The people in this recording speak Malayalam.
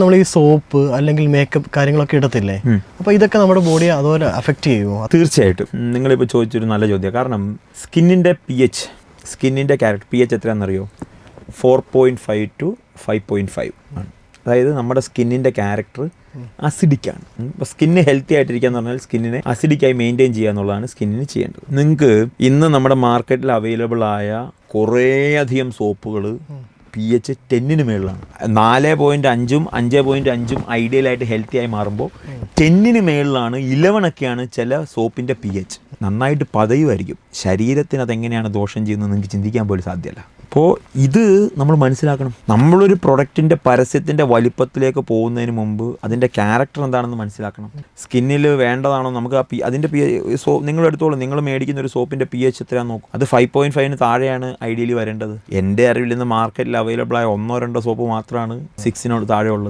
നമ്മൾ ഈ സോപ്പ് അല്ലെങ്കിൽ മേക്കപ്പ് കാര്യങ്ങളൊക്കെ ഇടത്തില്ലേ, അപ്പോൾ ഇതൊക്കെ നമ്മുടെ ബോഡിയെ അതുപോലെ അഫക്റ്റ് ചെയ്യുമോ? തീർച്ചയായിട്ടും. നിങ്ങളിപ്പോൾ ചോദിച്ചൊരു നല്ല ചോദ്യം. കാരണം സ്കിന്നിൻ്റെ സ്കിന്നിൻ്റെ ക്യാരക്ടർ pH എത്രയാണെന്നറിയോ? 4.5 to 5.5 ആണ്. അതായത് നമ്മുടെ സ്കിന്നിൻ്റെ ക്യാരക്ടർ അസിഡിക്കാണ്. ഇപ്പോൾ സ്കിന്ന് ഹെൽത്തി ആയിട്ടിരിക്കുക എന്ന് പറഞ്ഞാൽ സ്കിന്നിനെ അസിഡിക്കായി മെയിൻറ്റെയിൻ ചെയ്യുക എന്നുള്ളതാണ് സ്കിന്നിന് ചെയ്യേണ്ടത്. നിങ്ങൾക്ക് ഇന്ന് നമ്മുടെ മാർക്കറ്റിൽ അവൈലബിൾ ആയ കുറേയധികം സോപ്പുകൾ pH 10-ന് മേളിലാണ്. 4.5-ഉം 5.5-ഉം ഐഡിയലായിട്ട് ഹെൽത്തി ആയി മാറുമ്പോൾ 10-ന് മേളിലാണ്, 11-ഒക്കെയാണ് ചില സോപ്പിൻ്റെ pH. നന്നായിട്ട് പതയുമായിരിക്കും. ശരീരത്തിന് അതെങ്ങനെയാണ് ദോഷം ചെയ്യുന്നത് നിങ്ങൾക്ക് ചിന്തിക്കാൻ പോലും സാധ്യമല്ല. അപ്പോൾ ഇത് നമ്മൾ മനസ്സിലാക്കണം. നമ്മളൊരു പ്രൊഡക്റ്റിൻ്റെ പരസ്യത്തിൻ്റെ വലിപ്പത്തിലേക്ക് പോകുന്നതിന് മുമ്പ് അതിൻ്റെ ക്യാരക്ടർ എന്താണെന്ന് മനസ്സിലാക്കണം. സ്കിന്നിൽ വേണ്ടതാണോ നമുക്ക് അതിൻ്റെ നിങ്ങൾ എടുത്തോളൂ. നിങ്ങൾ മേടിക്കുന്ന ഒരു സോപ്പിൻ്റെ pH എത്രയാണെന്ന് നോക്കും. അത് 5.5-ന് താഴെയാണ് ഐഡിയലി വരേണ്ടത്. എൻ്റെ അറിവിൽ നിന്ന് മാർക്കറ്റിൽ അവൈലബിൾ ആയ 1-2 സോപ്പ് മാത്രമാണ് 6-നോട് താഴെ ഉള്ളത്.